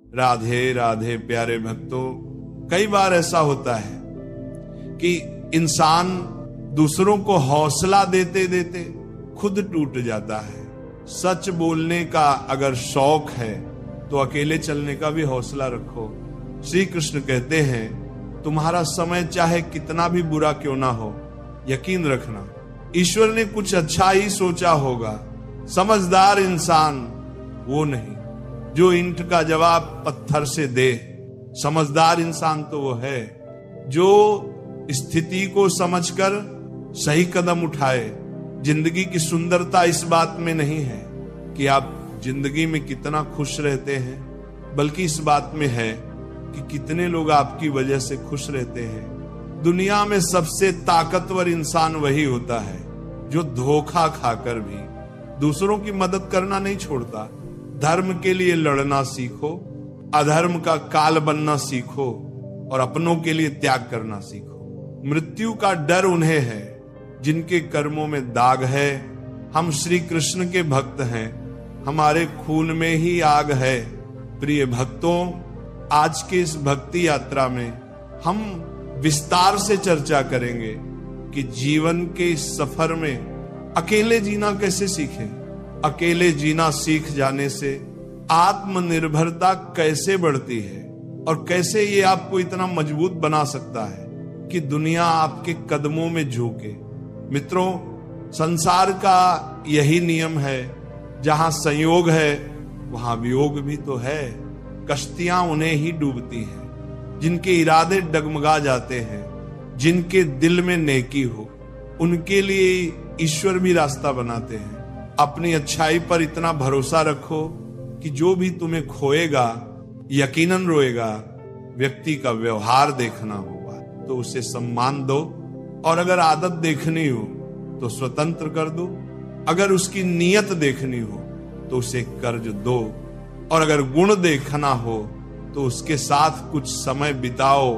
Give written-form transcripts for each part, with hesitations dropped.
राधे राधे प्यारे भक्तों, कई बार ऐसा होता है कि इंसान दूसरों को हौसला देते देते खुद टूट जाता है। सच बोलने का अगर शौक है तो अकेले चलने का भी हौसला रखो। श्री कृष्ण कहते हैं तुम्हारा समय चाहे कितना भी बुरा क्यों ना हो, यकीन रखना ईश्वर ने कुछ अच्छा ही सोचा होगा। समझदार इंसान वो नहीं जो ईंट का जवाब पत्थर से दे। समझदार इंसान तो वो है जो स्थिति को समझकर सही कदम उठाए। जिंदगी की सुंदरता इस बात में नहीं है कि आप जिंदगी में कितना खुश रहते हैं, बल्कि इस बात में है कि कितने लोग आपकी वजह से खुश रहते हैं। दुनिया में सबसे ताकतवर इंसान वही होता है जो धोखा खाकर भी दूसरों की मदद करना नहीं छोड़ता। धर्म के लिए लड़ना सीखो, अधर्म का काल बनना सीखो और अपनों के लिए त्याग करना सीखो। मृत्यु का डर उन्हें है जिनके कर्मों में दाग है। हम श्री कृष्ण के भक्त हैं, हमारे खून में ही आग है। प्रिय भक्तों, आज के इस भक्ति यात्रा में हम विस्तार से चर्चा करेंगे कि जीवन के इस सफर में अकेले जीना कैसे सीखें। अकेले जीना सीख जाने से आत्मनिर्भरता कैसे बढ़ती है और कैसे ये आपको इतना मजबूत बना सकता है कि दुनिया आपके कदमों में झुके। मित्रों, संसार का यही नियम है, जहां संयोग है वहां वियोग भी तो है। कश्तियां उन्हें ही डूबती हैं जिनके इरादे डगमगा जाते हैं। जिनके दिल में नेकी हो उनके लिए ईश्वर भी रास्ता बनाते हैं। अपनी अच्छाई पर इतना भरोसा रखो कि जो भी तुम्हें खोएगा यकीनन रोएगा। व्यक्ति का व्यवहार देखना होगा तो उसे सम्मान दो, और अगर आदत देखनी हो तो स्वतंत्र कर दो। अगर उसकी नीयत देखनी हो तो उसे कर्ज दो, और अगर गुण देखना हो तो उसके साथ कुछ समय बिताओ।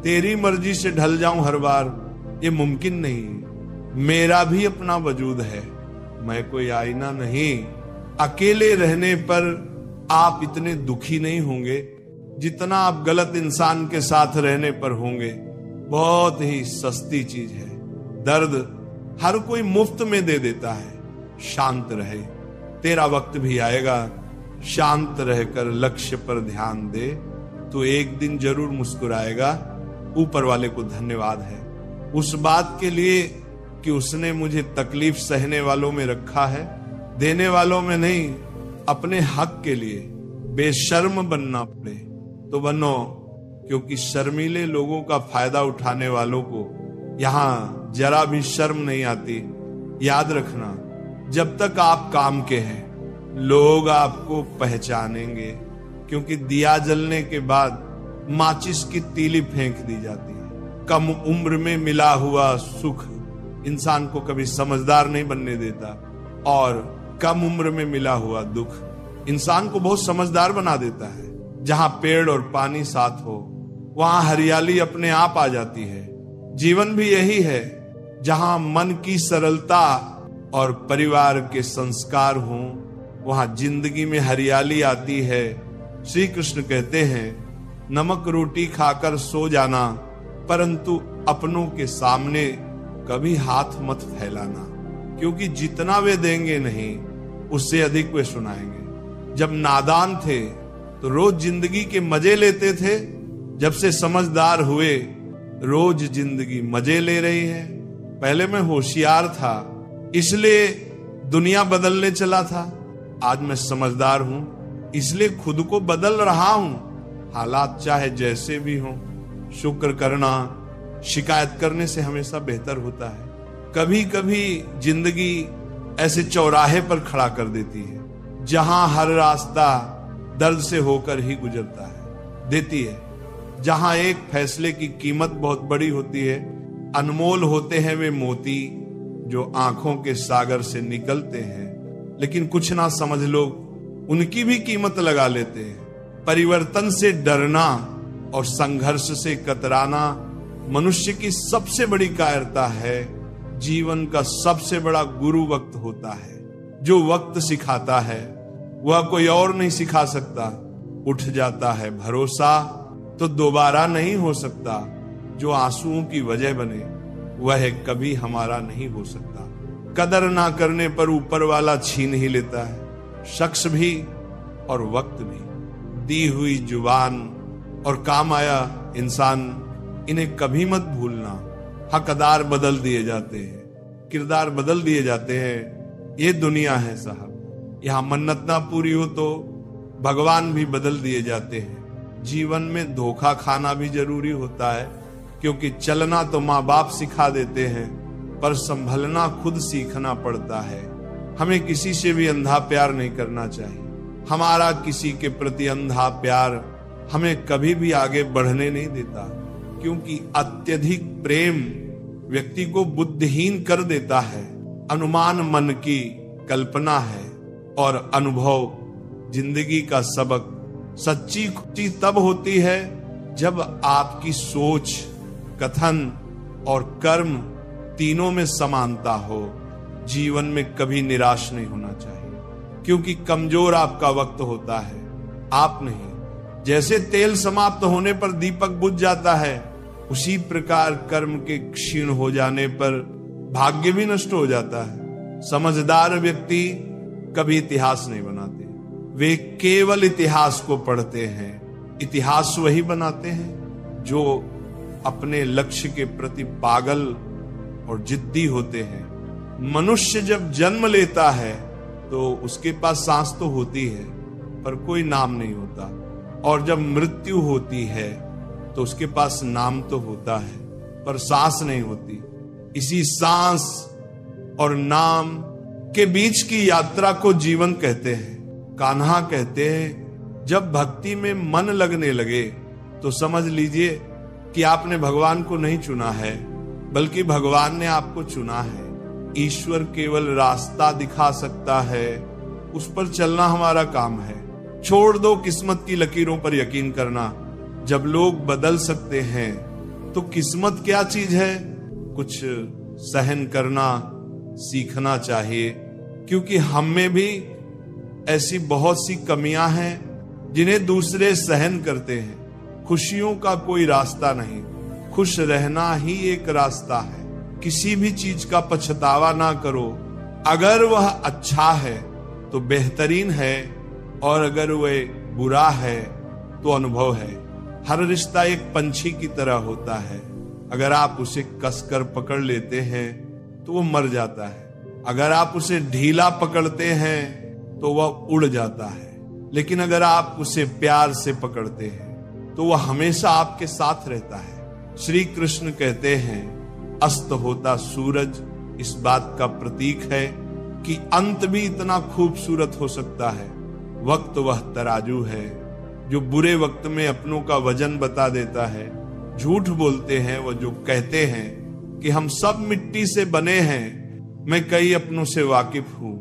तेरी मर्जी से ढल जाऊं हर बार, ये मुमकिन नहीं। मेरा भी अपना वजूद है, मैं कोई आईना नहीं। अकेले रहने पर आप इतने दुखी नहीं होंगे जितना आप गलत इंसान के साथ रहने पर होंगे। बहुत ही सस्ती चीज है। दर्द हर कोई मुफ्त में दे देता है। शांत रहे, तेरा वक्त भी आएगा। शांत रहकर लक्ष्य पर ध्यान दे तो एक दिन जरूर मुस्कुराएगा। ऊपर वाले को धन्यवाद है उस बात के लिए कि उसने मुझे तकलीफ सहने वालों में रखा है, देने वालों में नहीं। अपने हक के लिए बेशर्म बनना पड़े तो बनो, क्योंकि शर्मीले लोगों का फायदा उठाने वालों को यहां जरा भी शर्म नहीं आती। याद रखना, जब तक आप काम के हैं लोग आपको पहचानेंगे, क्योंकि दिया जलने के बाद माचिस की तीली फेंक दी जाती है। कम उम्र में मिला हुआ सुख इंसान को कभी समझदार नहीं बनने देता, और कम उम्र में मिला हुआ दुख इंसान को बहुत समझदार बना देता है। जहां पेड़ और पानी साथ हो वहां हरियाली अपने आप आ जाती है। जीवन भी यही है, जहां मन की सरलता और परिवार के संस्कार हों वहां जिंदगी में हरियाली आती है। श्री कृष्ण कहते हैं नमक रोटी खाकर सो जाना, परंतु अपनों के सामने कभी हाथ मत फैलाना, क्योंकि जितना वे देंगे नहीं उससे अधिक वे सुनाएंगे। जब नादान थे तो रोज जिंदगी के मजे लेते थे, जब से समझदार हुए रोज जिंदगी मजे ले रही है। पहले मैं होशियार था इसलिए दुनिया बदलने चला था, आज मैं समझदार हूं इसलिए खुद को बदल रहा हूं। हालात चाहे जैसे भी हों, शुक्र करना शिकायत करने से हमेशा बेहतर होता है। कभी कभी जिंदगी ऐसे चौराहे पर खड़ा कर देती है जहां हर रास्ता दर्द से होकर ही गुजरता है, देती है। जहां एक फैसले की कीमत बहुत बड़ी होती है। अनमोल होते हैं वे मोती जो आंखों के सागर से निकलते हैं, लेकिन कुछ ना समझ लोग उनकी भी कीमत लगा लेते हैं। परिवर्तन से डरना और संघर्ष से कतराना मनुष्य की सबसे बड़ी कायरता है। जीवन का सबसे बड़ा गुरु वक्त होता है। जो वक्त सिखाता है वह कोई और नहीं सिखा सकता। उठ जाता है भरोसा तो दोबारा नहीं हो सकता। जो आंसुओं की वजह बने वह कभी हमारा नहीं हो सकता। कदर ना करने पर ऊपर वाला छीन ही लेता है, शख्स भी और वक्त भी। दी हुई जुबान और काम आया इंसान, इन्हें कभी मत भूलना। हकदार बदल दिए जाते हैं, किरदार बदल दिए जाते हैं। ये दुनिया है साहब, यहां मन्नत ना पूरी हो तो भगवान भी बदल दिए जाते हैं। जीवन में धोखा खाना भी जरूरी होता है, क्योंकि चलना तो माँ बाप सिखा देते हैं, पर संभलना खुद सीखना पड़ता है। हमें किसी से भी अंधा प्यार नहीं करना चाहिए। हमारा किसी के प्रति अंधा प्यार हमें कभी भी आगे बढ़ने नहीं देता, क्योंकि अत्यधिक प्रेम व्यक्ति को बुद्धिहीन कर देता है। अनुमान मन की कल्पना है और अनुभव जिंदगी का सबक। सच्ची खुशी तब होती है जब आपकी सोच, कथन और कर्म तीनों में समानता हो। जीवन में कभी निराश नहीं होना चाहिए, क्योंकि कमजोर आपका वक्त होता है, आप नहीं। जैसे तेल समाप्त होने पर दीपक बुझ जाता है, उसी प्रकार कर्म के क्षीण हो जाने पर भाग्य भी नष्ट हो जाता है। समझदार व्यक्ति कभी इतिहास नहीं बनाते, वे केवल इतिहास को पढ़ते हैं। इतिहास वही बनाते हैं जो अपने लक्ष्य के प्रति पागल और जिद्दी होते हैं। मनुष्य जब जन्म लेता है तो उसके पास सांस तो होती है पर कोई नाम नहीं होता, और जब मृत्यु होती है तो उसके पास नाम तो होता है पर सांस नहीं होती। इसी सांस और नाम के बीच की यात्रा को जीवन कहते हैं। कान्हा कहते हैं, जब भक्ति में मन लगने लगे तो समझ लीजिए कि आपने भगवान को नहीं चुना है, बल्कि भगवान ने आपको चुना है। ईश्वर केवल रास्ता दिखा सकता है, उस पर चलना हमारा काम है। छोड़ दो किस्मत की लकीरों पर यकीन करना। जब लोग बदल सकते हैं तो किस्मत क्या चीज है? कुछ सहन करना सीखना चाहिए, क्योंकि हम में भी ऐसी बहुत सी कमियां हैं जिन्हें दूसरे सहन करते हैं। खुशियों का कोई रास्ता नहीं, खुश रहना ही एक रास्ता है। किसी भी चीज का पछतावा ना करो। अगर वह अच्छा है तो बेहतरीन है, और अगर वह बुरा है तो अनुभव है। हर रिश्ता एक पंछी की तरह होता है, अगर आप उसे कसकर पकड़ लेते हैं तो वो मर जाता है, अगर आप उसे ढीला पकड़ते हैं तो वह उड़ जाता है, लेकिन अगर आप उसे प्यार से पकड़ते हैं तो वह हमेशा आपके साथ रहता है। श्री कृष्ण कहते हैं, अस्त होता सूरज इस बात का प्रतीक है कि अंत भी इतना खूबसूरत हो सकता है। वक्त वह तराजू है जो बुरे वक्त में अपनों का वजन बता देता है। झूठ बोलते हैं वो जो कहते हैं कि हम सब मिट्टी से बने हैं। मैं कई अपनों से वाकिफ हूं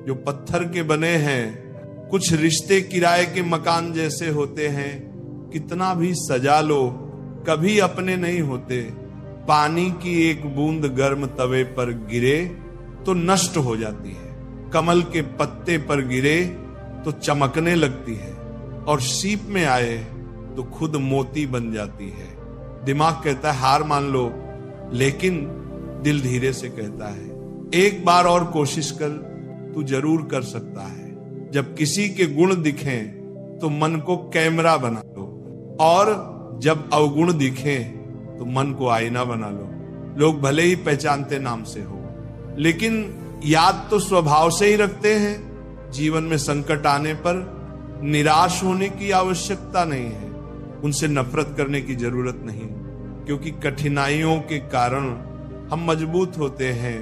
जो पत्थर के बने हैं। कुछ रिश्ते किराए के मकान जैसे होते हैं, कितना भी सजा लो कभी अपने नहीं होते। पानी की एक बूंद गर्म तवे पर गिरे तो नष्ट हो जाती है, कमल के पत्ते पर गिरे तो चमकने लगती है, और सीप में आए तो खुद मोती बन जाती है। दिमाग कहता है हार मान लो, लेकिन दिल धीरे से कहता है एक बार और कोशिश कर, तू जरूर कर सकता है। जब किसी के गुण दिखें तो मन को कैमरा बना लो, और जब अवगुण दिखें तो मन को आईना बना लो। लोग भले ही पहचानते नाम से हो, लेकिन याद तो स्वभाव से ही रखते हैं। जीवन में संकट आने पर निराश होने की आवश्यकता नहीं है, उनसे नफरत करने की जरूरत नहीं, क्योंकि कठिनाइयों के कारण हम मजबूत होते हैं।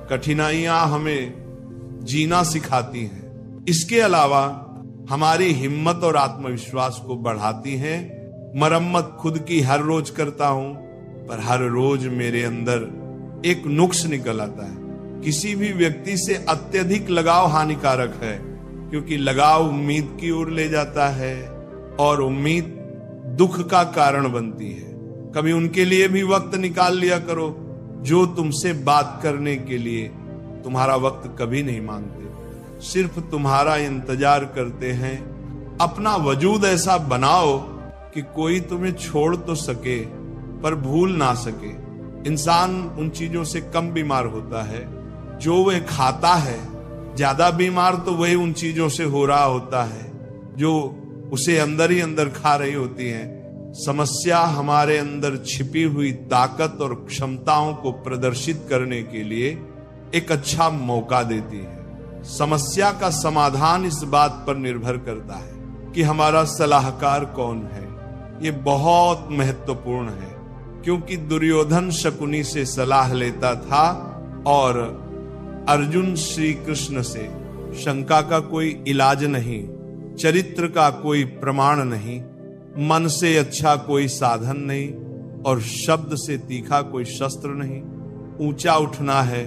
कठिनाइयां हमें जीना सिखाती हैं। इसके अलावा हमारी हिम्मत और आत्मविश्वास को बढ़ाती हैं। मरम्मत खुद की हर रोज करता हूं, पर हर रोज मेरे अंदर एक नुक्स निकल आता है। किसी भी व्यक्ति से अत्यधिक लगाव हानिकारक है, क्योंकि लगाव उम्मीद की ओर ले जाता है और उम्मीद दुख का कारण बनती है। कभी उनके लिए भी वक्त निकाल लिया करो जो तुमसे बात करने के लिए तुम्हारा वक्त कभी नहीं मांगते, सिर्फ तुम्हारा इंतजार करते हैं अपना वजूद ऐसा बनाओ कि कोई तुम्हें छोड़ तो सके पर भूल ना सके। इंसान उन चीजों से कम बीमार होता है जो वह खाता है, ज्यादा बीमार तो वही उन चीजों से हो रहा होता है जो उसे अंदर ही अंदर खा रही होती हैं। समस्या हमारे अंदर छिपी हुई ताकत और क्षमताओं को प्रदर्शित करने के लिए एक अच्छा मौका देती है। समस्या का समाधान इस बात पर निर्भर करता है कि हमारा सलाहकार कौन है। ये बहुत महत्वपूर्ण है, क्योंकि दुर्योधन शकुनी से सलाह लेता था और अर्जुन श्री कृष्ण से। शंका का कोई इलाज नहीं, चरित्र का कोई प्रमाण नहीं, मन से अच्छा कोई साधन नहीं और शब्द से तीखा कोई शस्त्र नहीं। ऊंचा उठना है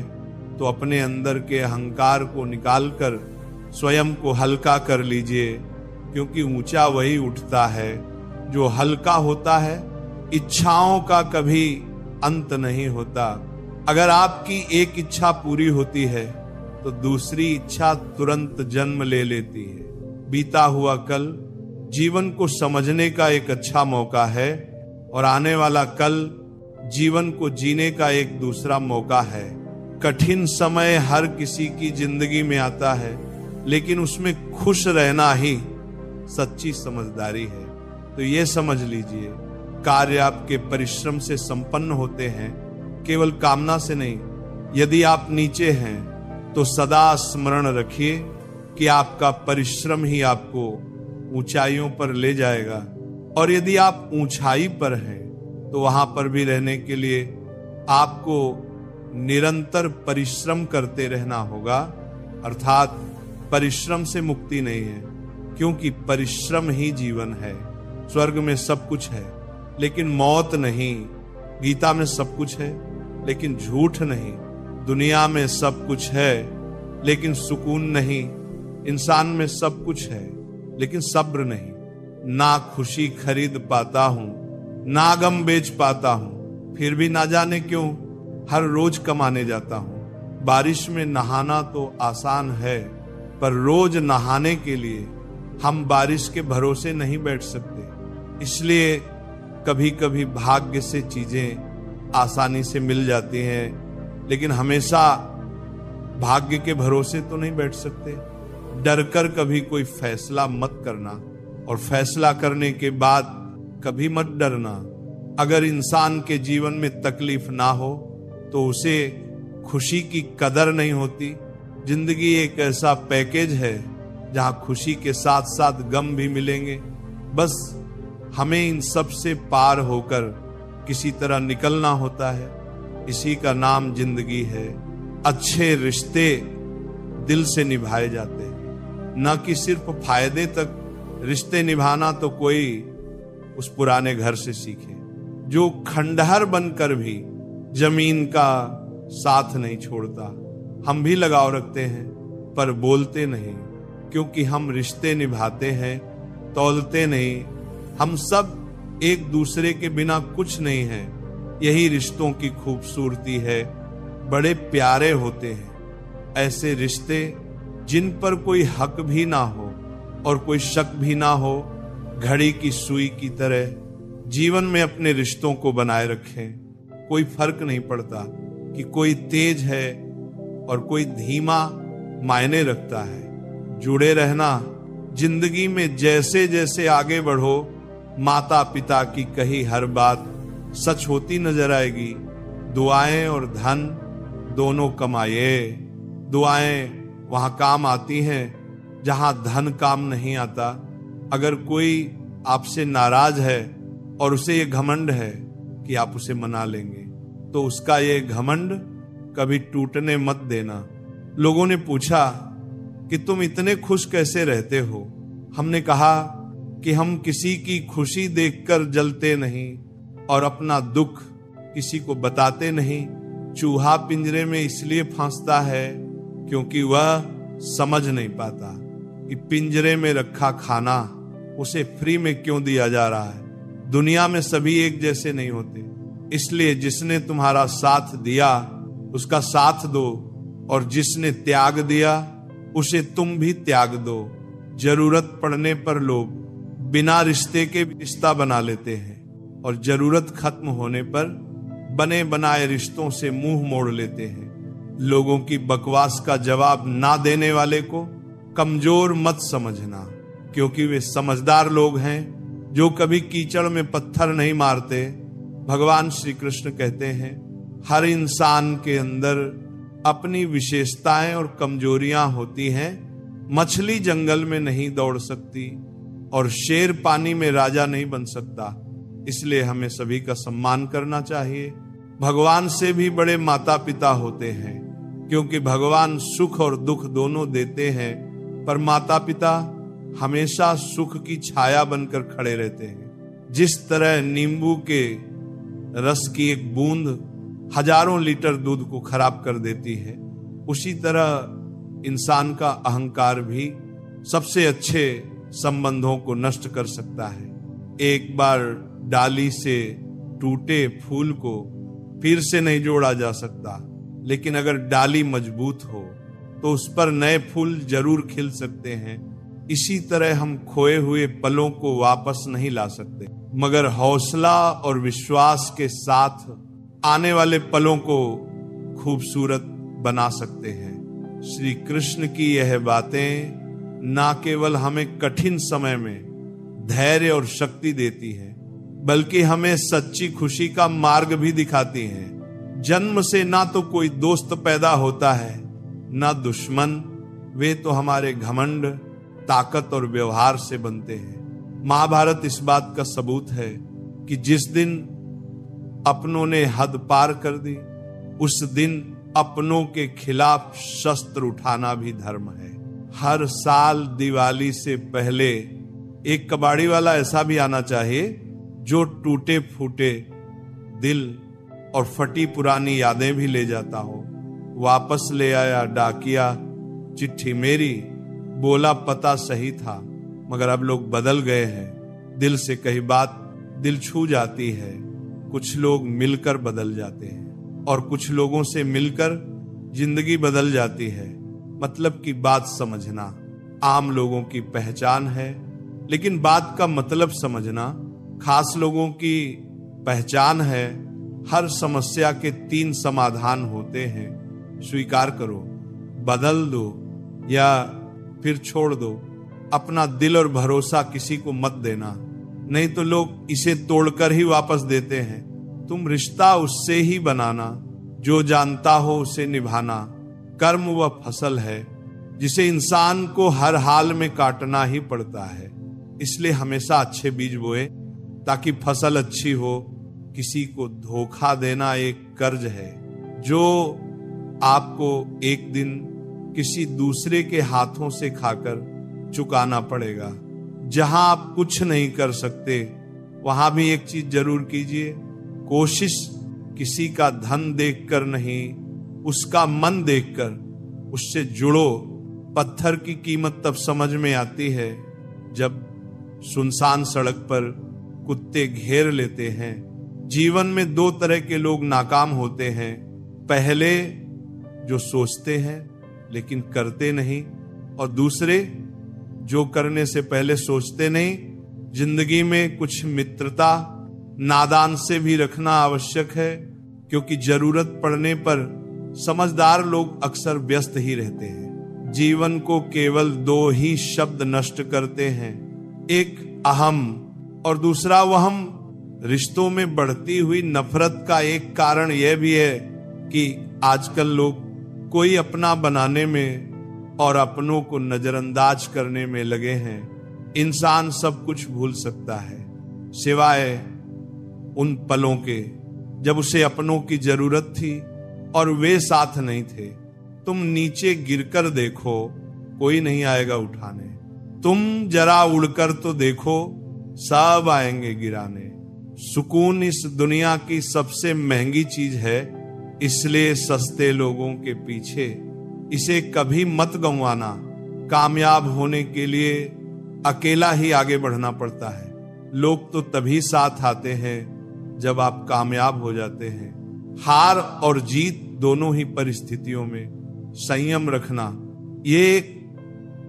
तो अपने अंदर के अहंकार को निकालकर स्वयं को हल्का कर लीजिए, क्योंकि ऊंचा वही उठता है जो हल्का होता है। इच्छाओं का कभी अंत नहीं होता। अगर आपकी एक इच्छा पूरी होती है तो दूसरी इच्छा तुरंत जन्म ले लेती है। बीता हुआ कल जीवन को समझने का एक अच्छा मौका है और आने वाला कल जीवन को जीने का एक दूसरा मौका है। कठिन समय हर किसी की जिंदगी में आता है, लेकिन उसमें खुश रहना ही सच्ची समझदारी है। तो ये समझ लीजिए, कार्य आपके परिश्रम से संपन्न होते हैं, केवल कामना से नहीं। यदि आप नीचे हैं तो सदा स्मरण रखिए कि आपका परिश्रम ही आपको ऊंचाइयों पर ले जाएगा, और यदि आप ऊंचाई पर हैं तो वहां पर भी रहने के लिए आपको निरंतर परिश्रम करते रहना होगा। अर्थात परिश्रम से मुक्ति नहीं है, क्योंकि परिश्रम ही जीवन है। स्वर्ग में सब कुछ है लेकिन मौत नहीं। गीता में सब कुछ है लेकिन झूठ नहीं। दुनिया में सब कुछ है लेकिन सुकून नहीं। इंसान में सब कुछ है लेकिन सब्र नहीं। ना खुशी खरीद पाता हूं, ना गम बेच पाता हूं, फिर भी ना जाने क्यों हर रोज कमाने जाता हूं। बारिश में नहाना तो आसान है, पर रोज नहाने के लिए हम बारिश के भरोसे नहीं बैठ सकते। इसलिए कभी कभी भाग्य से चीजें आसानी से मिल जाती हैं, लेकिन हमेशा भाग्य के भरोसे तो नहीं बैठ सकते। डरकर कभी कोई फैसला मत करना, और फैसला करने के बाद कभी मत डरना। अगर इंसान के जीवन में तकलीफ ना हो तो उसे खुशी की कदर नहीं होती। जिंदगी एक ऐसा पैकेज है जहां खुशी के साथ साथ गम भी मिलेंगे। बस हमें इन सब से पार होकर किसी तरह निकलना होता है। इसी का नाम जिंदगी है। अच्छे रिश्ते दिल से निभाए जाते हैं, न कि सिर्फ फायदे तक। रिश्ते निभाना तो कोई उस पुराने घर से सीखे जो खंडहर बनकर भी जमीन का साथ नहीं छोड़ता। हम भी लगाव रखते हैं पर बोलते नहीं, क्योंकि हम रिश्ते निभाते हैं, तौलते नहीं। हम सब एक दूसरे के बिना कुछ नहीं है। यही रिश्तों की खूबसूरती है। बड़े प्यारे होते हैं ऐसे रिश्ते जिन पर कोई हक भी ना हो और कोई शक भी ना हो। घड़ी की सुई की तरह जीवन में अपने रिश्तों को बनाए रखें। कोई फर्क नहीं पड़ता कि कोई तेज है और कोई धीमा मायने रखता है। जुड़े रहना। जिंदगी में जैसे जैसे आगे बढ़ो, माता पिता की कही हर बात सच होती नजर आएगी। दुआएं और धन दोनों कमाए। दुआएं वहां काम आती हैं जहां धन काम नहीं आता। अगर कोई आपसे नाराज है और उसे ये घमंड है कि आप उसे मना लेंगे, तो उसका ये घमंड कभी टूटने मत देना। लोगों ने पूछा कि तुम इतने खुश कैसे रहते हो? हमने कहा कि हम किसी की खुशी देखकर जलते नहीं और अपना दुख किसी को बताते नहीं। चूहा पिंजरे में इसलिए फंसता है क्योंकि वह समझ नहीं पाता कि पिंजरे में रखा खाना उसे फ्री में क्यों दिया जा रहा है। दुनिया में सभी एक जैसे नहीं होते, इसलिए जिसने तुम्हारा साथ दिया उसका साथ दो, और जिसने त्याग दिया उसे तुम भी त्याग दो। जरूरत पड़ने पर लोग बिना रिश्ते के रिश्ता बना लेते हैं और जरूरत खत्म होने पर बने बनाए रिश्तों से मुंह मोड़ लेते हैं। लोगों की बकवास का जवाब ना देने वाले को कमजोर मत समझना, क्योंकि वे समझदार लोग हैं जो कभी कीचड़ में पत्थर नहीं मारते। भगवान श्री कृष्ण कहते हैं, हर इंसान के अंदर अपनी विशेषताएं और कमजोरियां होती हैं। मछली जंगल में नहीं दौड़ सकती और शेर पानी में राजा नहीं बन सकता। इसलिए हमें सभी का सम्मान करना चाहिए। भगवान से भी बड़े माता पिता होते हैं, क्योंकि भगवान सुख और दुख दोनों देते हैं, पर माता पिता हमेशा सुख की छाया बनकर खड़े रहते हैं। जिस तरह नींबू के रस की एक बूंद हजारों लीटर दूध को खराब कर देती है, उसी तरह इंसान का अहंकार भी सबसे अच्छे संबंधों को नष्ट कर सकता है। एक बार डाली से टूटे फूल को फिर से नहीं जोड़ा जा सकता, लेकिन अगर डाली मजबूत हो तो उस पर नए फूल जरूर खिल सकते हैं। इसी तरह हम खोए हुए पलों को वापस नहीं ला सकते, मगर हौसला और विश्वास के साथ आने वाले पलों को खूबसूरत बना सकते हैं। श्री कृष्ण की यह बातें ना केवल हमें कठिन समय में धैर्य और शक्ति देती है, बल्कि हमें सच्ची खुशी का मार्ग भी दिखाती हैं। जन्म से ना तो कोई दोस्त पैदा होता है ना दुश्मन, वे तो हमारे घमंड, ताकत और व्यवहार से बनते हैं। महाभारत इस बात का सबूत है कि जिस दिन अपनों ने हद पार कर दी, उस दिन अपनों के खिलाफ शस्त्र उठाना भी धर्म है। हर साल दिवाली से पहले एक कबाड़ी वाला ऐसा भी आना चाहिए जो टूटे फूटे दिल और फटी पुरानी यादें भी ले जाता हो। वापस ले आया डाकिया चिट्ठी मेरी, बोला पता सही था, मगर अब लोग बदल गए हैं। दिल से कही बात दिल छू जाती है। कुछ लोग मिलकर बदल जाते हैं और कुछ लोगों से मिलकर जिंदगी बदल जाती है। मतलब की बात समझना आम लोगों की पहचान है, लेकिन बात का मतलब समझना खास लोगों की पहचान है। हर समस्या के 3 समाधान होते हैं। स्वीकार करो, बदल दो या फिर छोड़ दो। अपना दिल और भरोसा किसी को मत देना, नहीं तो लोग इसे तोड़कर ही वापस देते हैं। तुम रिश्ता उससे ही बनाना जो जानता हो उसे निभाना। कर्म वह फसल है जिसे इंसान को हर हाल में काटना ही पड़ता है। इसलिए हमेशा अच्छे बीज बोए ताकि फसल अच्छी हो। किसी को धोखा देना एक कर्ज है जो आपको एक दिन किसी दूसरे के हाथों से खाकर चुकाना पड़ेगा। जहां आप कुछ नहीं कर सकते, वहां भी एक चीज जरूर कीजिए, कोशिश किसी का धन देखकर नहीं, उसका मन देखकर उससे जुड़ो। पत्थर की कीमत तब समझ में आती है जब सुनसान सड़क पर कुत्ते घेर लेते हैं। जीवन में 2 तरह के लोग नाकाम होते हैं। पहले जो सोचते हैं लेकिन करते नहीं, और दूसरे जो करने से पहले सोचते नहीं। जिंदगी में कुछ मित्रता नादान से भी रखना आवश्यक है, क्योंकि जरूरत पड़ने पर समझदार लोग अक्सर व्यस्त ही रहते हैं। जीवन को केवल 2 ही शब्द नष्ट करते हैं, एक अहम और दूसरा वहम। रिश्तों में बढ़ती हुई नफरत का एक कारण यह भी है कि आजकल लोग कोई अपना बनाने में और अपनों को नजरअंदाज करने में लगे हैं। इंसान सब कुछ भूल सकता है सिवाय उन पलों के जब उसे अपनों की जरूरत थी और वे साथ नहीं थे। तुम नीचे गिरकर देखो, कोई नहीं आएगा उठाने। तुम जरा उड़कर तो देखो, सब आएंगे गिराने। सुकून इस दुनिया की सबसे महंगी चीज है, इसलिए सस्ते लोगों के पीछे इसे कभी मत गंवाना। कामयाब होने के लिए अकेला ही आगे बढ़ना पड़ता है। लोग तो तभी साथ आते हैं जब आप कामयाब हो जाते हैं। हार और जीत दोनों ही परिस्थितियों में संयम रखना, ये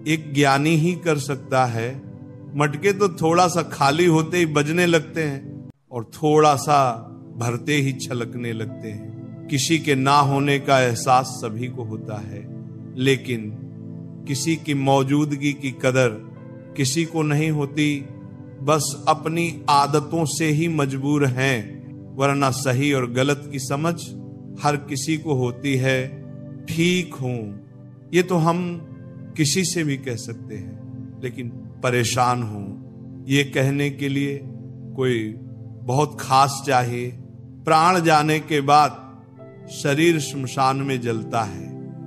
एक ज्ञानी ही कर सकता है। मटके तो थोड़ा सा खाली होते ही बजने लगते हैं और थोड़ा सा भरते ही छलकने लगते हैं। किसी के ना होने का एहसास सभी को होता है, लेकिन किसी की मौजूदगी की कदर किसी को नहीं होती। बस अपनी आदतों से ही मजबूर हैं, वरना सही और गलत की समझ हर किसी को होती है। ठीक हूं, ये तो हम किसी से भी कह सकते हैं, लेकिन परेशान हूं, ये कहने के लिए कोई बहुत खास चाहिए। प्राण जाने के बाद शरीर श्मशान में जलता है,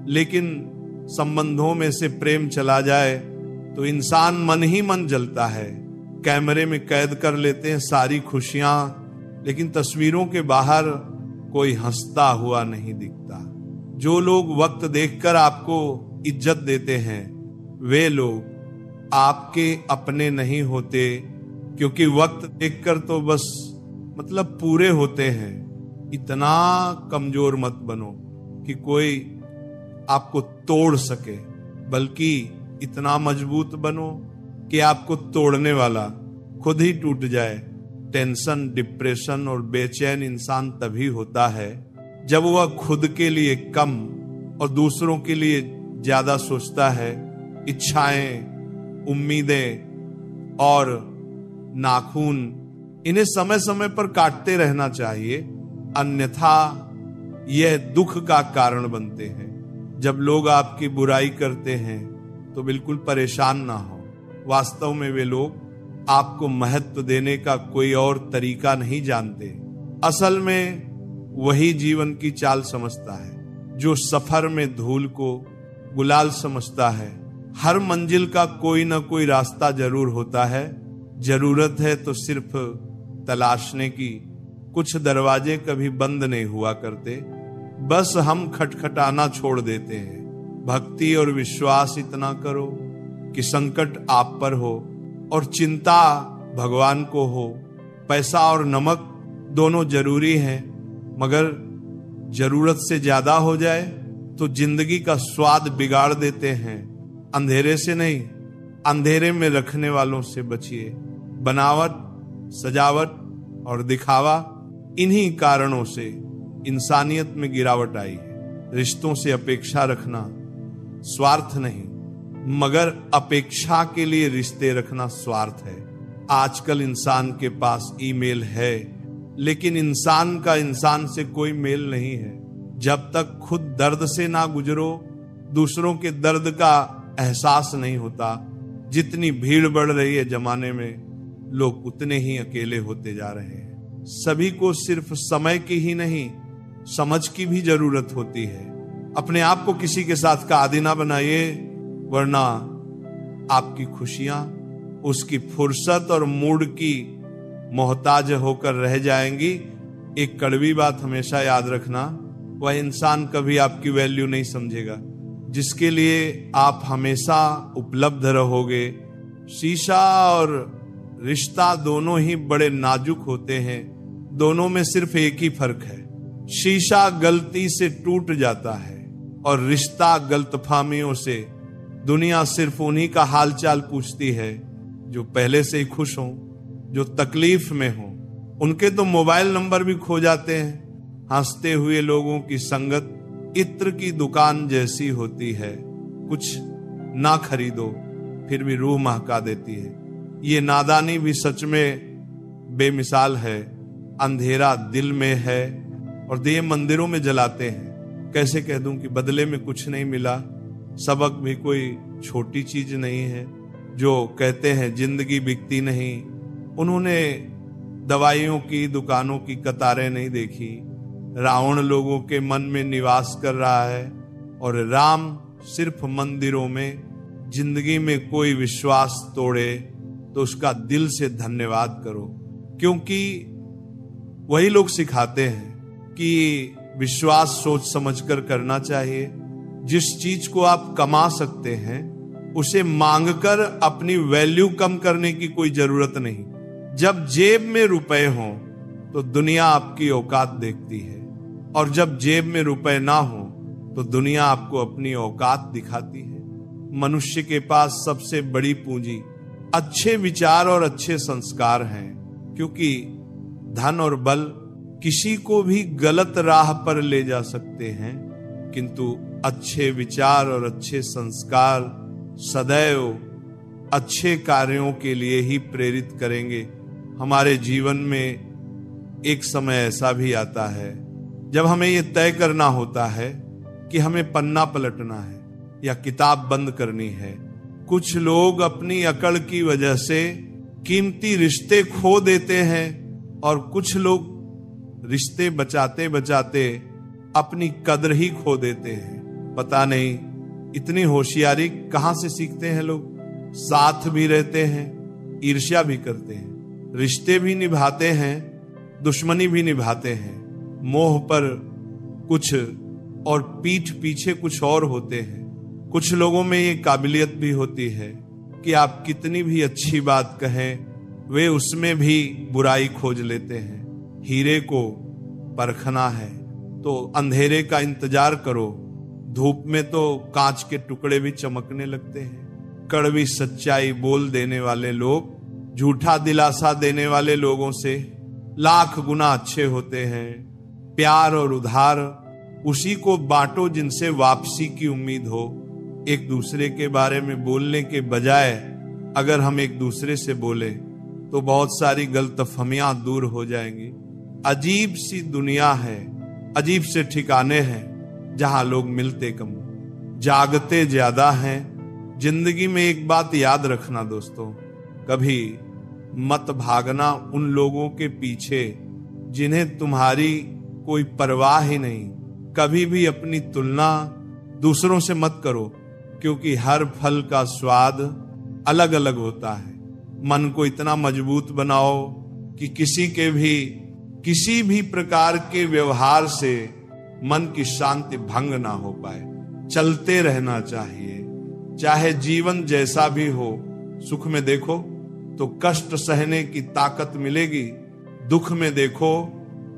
लेकिन संबंधों में से प्रेम चला जाए तो इंसान मन ही मन जलता है। कैमरे में कैद कर लेते हैं सारी खुशियां, लेकिन तस्वीरों के बाहर कोई हंसता हुआ नहीं दिखता। जो लोग वक्त देखकर आपको इज्जत देते हैं, वे लोग आपके अपने नहीं होते, क्योंकि वक्त देखकर तो बस मतलब पूरे होते हैं। इतना कमजोर मत बनो कि कोई आपको तोड़ सके, बल्कि इतना मजबूत बनो कि आपको तोड़ने वाला खुद ही टूट जाए। टेंशन, डिप्रेशन और बेचैन इंसान तभी होता है जब वह खुद के लिए कम और दूसरों के लिए ज्यादा सोचता है। इच्छाएं, उम्मीदें और नाखून, इन्हें समय समय पर काटते रहना चाहिए, अन्यथा यह दुख का कारण बनते हैं। जब लोग आपकी बुराई करते हैं तो बिल्कुल परेशान ना हो। वास्तव में वे लोग आपको महत्व देने का कोई और तरीका नहीं जानते। असल में वही जीवन की चाल समझता है जो सफर में धूल को गुलाल समझता है। हर मंजिल का कोई ना कोई रास्ता जरूर होता है। जरूरत है तो सिर्फ तलाशने की। कुछ दरवाजे कभी बंद नहीं हुआ करते, बस हम खटखटाना छोड़ देते हैं। भक्ति और विश्वास इतना करो कि संकट आप पर हो और चिंता भगवान को हो। पैसा और नमक दोनों जरूरी हैं, मगर जरूरत से ज्यादा हो जाए तो जिंदगी का स्वाद बिगाड़ देते हैं। अंधेरे से नहीं, अंधेरे में रखने वालों से बचिए। बनावट, सजावट और दिखावा, इन्हीं कारणों से इंसानियत में गिरावट आई है। रिश्तों से अपेक्षा रखना स्वार्थ नहीं, मगर अपेक्षा के लिए रिश्ते रखना स्वार्थ है। आजकल इंसान के पास ईमेल है, लेकिन इंसान का इंसान से कोई मेल नहीं है। जब तक खुद दर्द से ना गुजरो, दूसरों के दर्द का एहसास नहीं होता। जितनी भीड़ बढ़ रही है जमाने में, लोग उतने ही अकेले होते जा रहे हैं। सभी को सिर्फ समय की ही नहीं, समझ की भी जरूरत होती है। अपने आप को किसी के साथ का आदी ना बनाइए, वरना आपकी खुशियां उसकी फुर्सत और मूड की मोहताज होकर रह जाएंगी। एक कड़वी बात हमेशा याद रखना, वह इंसान कभी आपकी वैल्यू नहीं समझेगा जिसके लिए आप हमेशा उपलब्ध रहोगे। शीशा और रिश्ता दोनों ही बड़े नाजुक होते हैं। दोनों में सिर्फ एक ही फर्क है, शीशा गलती से टूट जाता है और रिश्ता गलतफहमियों से। दुनिया सिर्फ उन्हीं का हालचाल पूछती है जो पहले से ही खुश हों, जो तकलीफ में हों। उनके तो मोबाइल नंबर भी खो जाते हैं। हंसते हुए लोगों की संगत इत्र की दुकान जैसी होती है, कुछ ना खरीदो फिर भी रूह महका देती है। ये नादानी भी सच में बेमिसाल है। अंधेरा दिल में है और दिए मंदिरों में जलाते हैं। कैसे कह दूं कि बदले में कुछ नहीं मिला। सबक भी कोई छोटी चीज नहीं है। जो कहते हैं जिंदगी बिकती नहीं, उन्होंने दवाइयों की दुकानों की कतारें नहीं देखी। रावण लोगों के मन में निवास कर रहा है और राम सिर्फ मंदिरों में। जिंदगी में कोई विश्वास तोड़े तो उसका दिल से धन्यवाद करो, क्योंकि वही लोग सिखाते हैं कि विश्वास सोच समझकर करना चाहिए। जिस चीज को आप कमा सकते हैं उसे मांगकर अपनी वैल्यू कम करने की कोई जरूरत नहीं। जब जेब में रुपए हों तो दुनिया आपकी औकात देखती है, और जब जेब में रुपए ना हो तो दुनिया आपको अपनी औकात दिखाती है। मनुष्य के पास सबसे बड़ी पूंजी अच्छे विचार और अच्छे संस्कार हैं, क्योंकि धन और बल किसी को भी गलत राह पर ले जा सकते हैं, किंतु अच्छे विचार और अच्छे संस्कार सदैव अच्छे कार्यों के लिए ही प्रेरित करेंगे। हमारे जीवन में एक समय ऐसा भी आता है जब हमें यह तय करना होता है कि हमें पन्ना पलटना है या किताब बंद करनी है। कुछ लोग अपनी अकड़ की वजह से कीमती रिश्ते खो देते हैं और कुछ लोग रिश्ते बचाते बचाते अपनी कदर ही खो देते हैं। पता नहीं इतनी होशियारी कहां से सीखते हैं लोग। साथ भी रहते हैं, ईर्ष्या भी करते हैं, रिश्ते भी निभाते हैं, दुश्मनी भी निभाते हैं, मोह पर कुछ और पीठ पीछे कुछ और होते हैं। कुछ लोगों में ये काबिलियत भी होती है कि आप कितनी भी अच्छी बात कहें, वे उसमें भी बुराई खोज लेते हैं। हीरे को परखना है तो अंधेरे का इंतजार करो, धूप में तो कांच के टुकड़े भी चमकने लगते हैं। कड़वी सच्चाई बोल देने वाले लोग झूठा दिलासा देने वाले लोगों से लाख गुना अच्छे होते हैं। प्यार और उधार उसी को बांटो जिनसे वापसी की उम्मीद हो। एक दूसरे के बारे में बोलने के बजाय अगर हम एक दूसरे से बोले तो बहुत सारी गलतफहमियां दूर हो जाएंगी। अजीब सी दुनिया है, अजीब से ठिकाने हैं जहां लोग मिलते कम, जागते ज्यादा हैं। जिंदगी में एक बात याद रखना दोस्तों, कभी मत भागना उन लोगों के पीछे जिन्हें तुम्हारी कोई परवाह ही नहीं। कभी भी अपनी तुलना दूसरों से मत करो, क्योंकि हर फल का स्वाद अलग अलग होता है। मन को इतना मजबूत बनाओ कि किसी भी प्रकार के व्यवहार से मन की शांति भंग ना हो पाए। चलते रहना चाहिए, चाहे जीवन जैसा भी हो। सुख में देखो तो कष्ट सहने की ताकत मिलेगी, दुख में देखो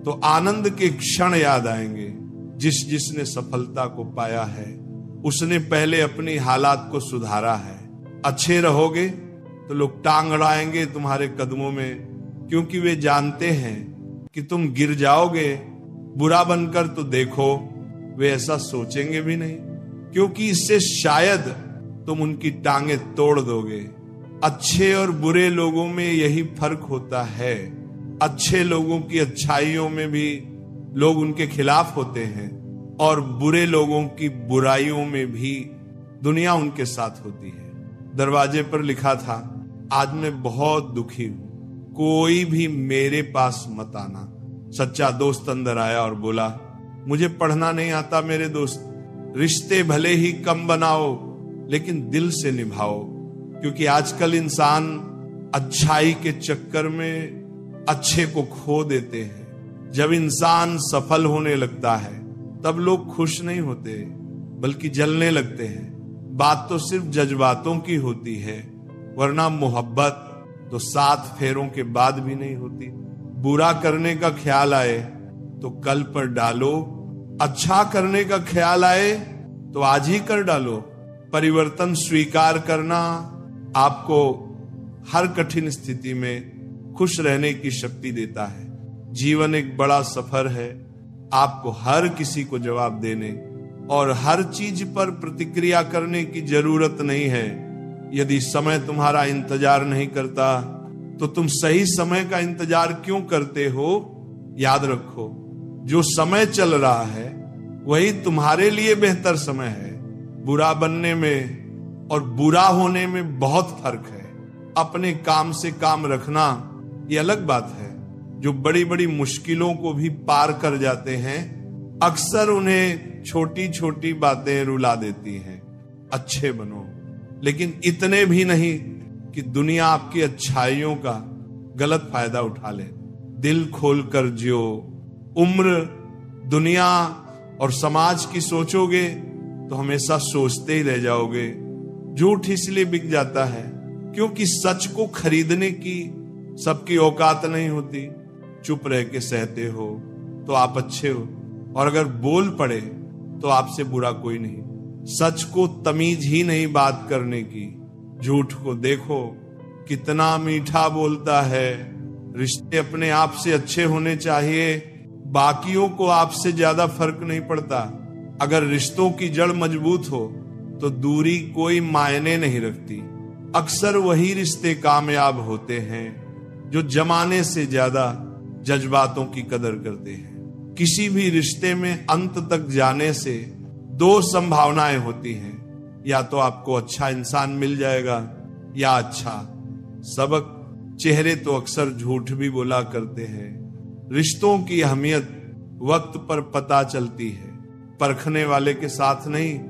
तो आनंद के क्षण याद आएंगे। जिसने सफलता को पाया है उसने पहले अपनी हालात को सुधारा है। अच्छे रहोगे तो लोग टांग अड़ाएंगे तुम्हारे कदमों में, क्योंकि वे जानते हैं कि तुम गिर जाओगे। बुरा बनकर तो देखो, वे ऐसा सोचेंगे भी नहीं, क्योंकि इससे शायद तुम उनकी टांगे तोड़ दोगे। अच्छे और बुरे लोगों में यही फर्क होता है। अच्छे लोगों की अच्छाइयों में भी लोग उनके खिलाफ होते हैं और बुरे लोगों की बुराइयों में भी दुनिया उनके साथ होती है। दरवाजे पर लिखा था, आज मैं बहुत दुखी हूं, कोई भी मेरे पास मत आना। सच्चा दोस्त अंदर आया और बोला, मुझे पढ़ना नहीं आता मेरे दोस्त, रिश्ते भले ही कम बनाओ लेकिन दिल से निभाओ। क्योंकि आजकल इंसान अच्छाई के चक्कर में अच्छे को खो देते हैं। जब इंसान सफल होने लगता है तब लोग खुश नहीं होते बल्कि जलने लगते हैं। बात तो सिर्फ जज्बातों की होती है, वरना मोहब्बत तो 7 फेरों के बाद भी नहीं होती। बुरा करने का ख्याल आए तो कल पर डालो, अच्छा करने का ख्याल आए तो आज ही कर डालो। परिवर्तन स्वीकार करना आपको हर कठिन स्थिति में खुश रहने की शक्ति देता है। जीवन एक बड़ा सफर है, आपको हर किसी को जवाब देने और हर चीज पर प्रतिक्रिया करने की जरूरत नहीं है। यदि समय तुम्हारा इंतजार नहीं करता तो तुम सही समय का इंतजार क्यों करते हो? याद रखो, जो समय चल रहा है वही तुम्हारे लिए बेहतर समय है। बुरा बनने में और बुरा होने में बहुत फर्क है। अपने काम से काम रखना ये अलग बात है। जो बड़ी बड़ी मुश्किलों को भी पार कर जाते हैं, अक्सर उन्हें छोटी छोटी बातें रुला देती हैं। अच्छे बनो, लेकिन इतने भी नहीं कि दुनिया आपकी अच्छाइयों का गलत फायदा उठा ले। दिल खोलकर जियो। उम्र, दुनिया और समाज की सोचोगे तो हमेशा सोचते ही रह जाओगे। झूठ इसलिए बिक जाता है क्योंकि सच को खरीदने की सबकी औकात नहीं होती। चुप रह के सहते हो तो आप अच्छे हो, और अगर बोल पड़े तो आपसे बुरा कोई नहीं। सच को तमीज ही नहीं बात करने की। झूठ को देखो कितना मीठा बोलता है। रिश्ते अपने आप से अच्छे होने चाहिए, बाकियों को आपसे ज्यादा फर्क नहीं पड़ता। अगर रिश्तों की जड़ मजबूत हो तो दूरी कोई मायने नहीं रखती। अक्सर वही रिश्ते कामयाब होते हैं जो जमाने से ज्यादा जज्बातों की कदर करते हैं। किसी भी रिश्ते में अंत तक जाने से दो संभावनाएं होती हैं, या तो आपको अच्छा इंसान मिल जाएगा या अच्छा सबक। चेहरे तो अक्सर झूठ भी बोला करते हैं। रिश्तों की अहमियत वक्त पर पता चलती है। परखने वाले के साथ नहीं,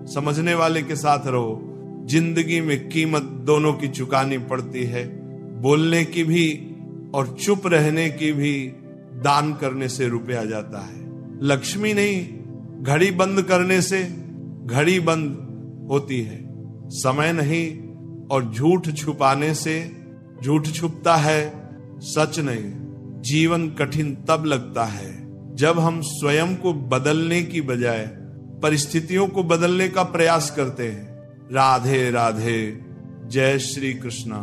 समझने वाले के साथ रहो। जिंदगी में कीमत दोनों की चुकानी पड़ती है, बोलने की भी और चुप रहने की भी। दान करने से रुपया जाता है, लक्ष्मी नहीं। घड़ी बंद करने से घड़ी बंद होती है, समय नहीं। और झूठ छुपाने से झूठ छुपता है, सच नहीं। जीवन कठिन तब लगता है जब हम स्वयं को बदलने की बजाय परिस्थितियों को बदलने का प्रयास करते हैं। राधे राधे, जय श्री कृष्णा।